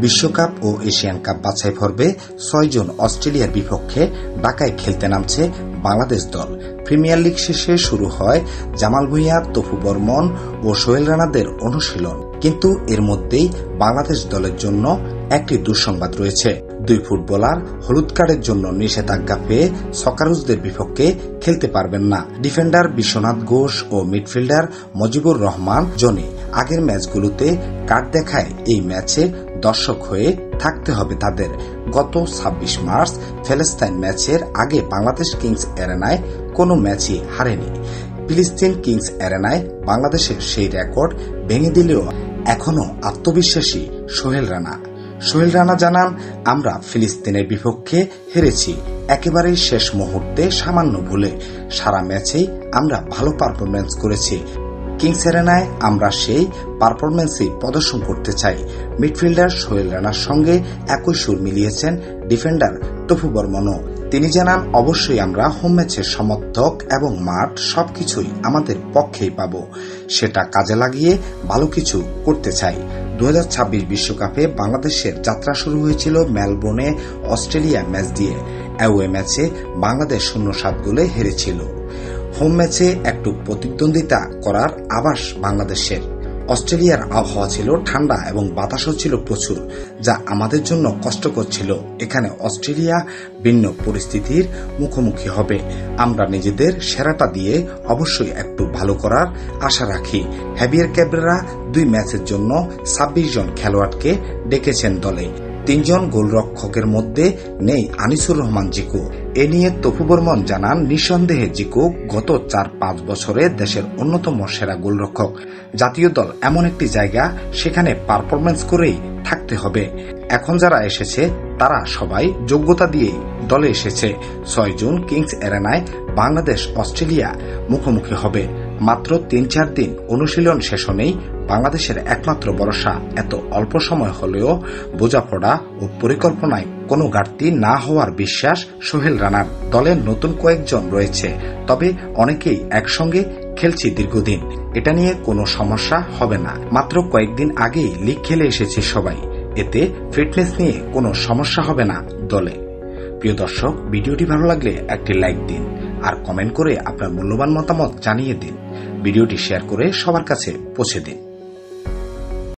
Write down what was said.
বিশ্বকাপ ও Asian cup বাছাই পর্বে 6 জুন অস্ট্রেলিয়ার বিপক্ষে ঢাকায় খেলতে নামছে বাংলাদেশ দল। প্রিমিয়ার লিগ শেষে শুরু হয় জামাল ভুঁইয়া, তপু বর্মন ও সোহেল রানাদের অনুশীলন। কিন্তু এর মধ্যেই বাংলাদেশ দলের জন্য একটি দুঃসংবাদ রয়েছে। 2 ফুটবলার হলুদ কার্ডের জন্য নিষেধাজ্ঞা পেয়ে সকারুজদের বিপক্ষে খেলতে পারবেন না। ডিফেন্ডার বিশ্বনাথ ঘোষ ও মিডফিল্ডার মজিবুর রহমান জনি আগের ম্যাচগুলোতে কার্ড দেখায় এই ম্যাচে দর্শক হয়ে থাকতে হবে তাদের। গত 26 মার্চ ফিলিস্তিন ম্যাচের আগে বাংলাদেশ কিংস অ্যারেনায় কোনো ম্যাচই হারেনি। ফিলিস্তিন কিংস অ্যারেনায় বাংলাদেশের সেই রেকর্ড ভেঙে দিলেও এখনও আত্মবিশ্বাসী সোহেল রানা। সোহেল রানা জানান, আমরা ফিলিস্তিনের বিপক্ষে হেরেছি একেবারেই শেষ মুহূর্তে সামান্য ভুলে। সারা ম্যাচেই আমরা ভালো পারফরমেন্স করেছি। কিংস অ্যারেনায় আমরা সেই পারফরমেন্সই প্রদর্শন করতে চাই। মিডফিল্ডার সোহেল রানার সঙ্গে একই সুর মিলিয়েছেন ডিফেন্ডার তপু বর্মনও। তিনি জানান, অবশ্যই আমরা হোম ম্যাচের সমর্থক এবং মাঠ সবকিছুই আমাদের পক্ষেই পাব। সেটা কাজে লাগিয়ে ভালো কিছু করতে চাই। 2026 বিশ্বকাপে বাংলাদেশের যাত্রা শুরু হয়েছিল মেলবোর্নে অস্ট্রেলিয়া ম্যাচ দিয়ে। অ্যাওয়ে ম্যাচে বাংলাদেশ 0-7 গোলে হেরেছিল। হোম ম্যাচে একটু প্রতিদ্বন্দ্বিতা করার আভাস বাংলাদেশের। অস্ট্রেলিয়ার আবহাওয়া ছিল ঠান্ডা এবং বাতাসও ছিল প্রচুর, যা আমাদের জন্য কষ্টকর ছিল। এখানে অস্ট্রেলিয়া ভিন্ন পরিস্থিতির মুখোমুখি হবে। আমরা নিজেদের সেরাটা দিয়ে অবশ্যই একটু ভালো করার আশা রাখি। হ্যাভিয়ার ক্যাব্রেরা 2 ম্যাচের জন্য 26 জন খেলোয়াড়কে ডেকেছেন দলে। 3 জন গোলরক্ষকের মধ্যে নেই আনিসুর রহমান জিকু। এ নিয়ে তপু বর্মন জানান, নিঃসন্দেহে জিকু গত 4-5 বছরে দেশের অন্যতম সেরা গোলরক্ষক। জাতীয় দল এমন একটি জায়গা, সেখানে পারফরমেন্স করেই থাকতে হবে। এখন যারা এসেছে তারা সবাই যোগ্যতা দিয়েই দলে এসেছে। 6 জুন কিংস অ্যারেনায় বাংলাদেশ অস্ট্রেলিয়া মুখোমুখি হবে। মাত্র 3-4 দিন অনুশীলন শেষ হলেই বাংলাদেশের একমাত্র ভরসা। এত অল্প সময় হলেও বোঝাপড়া ও পরিকল্পনায় কোনো ঘাটতি না হওয়ার বিশ্বাস সোহেল রানার। দলের নতুন কয়েকজন রয়েছে, তবে অনেকেই একসঙ্গে খেলছি দীর্ঘদিন। এটা নিয়ে কোনো সমস্যা হবে না। মাত্র কয়েকদিন আগেই লিগ খেলে এসেছি সবাই, এতে ফিটনেস নিয়ে কোনো সমস্যা হবে না দলে। প্রিয় দর্শক, ভিডিওটি ভালো লাগলে একটি লাইক দিন আর কমেন্ট করে আপনার মূল্যবান মতামত জানিয়ে দিন। ভিডিওটি শেয়ার করে সবার কাছে পৌঁছে দিন।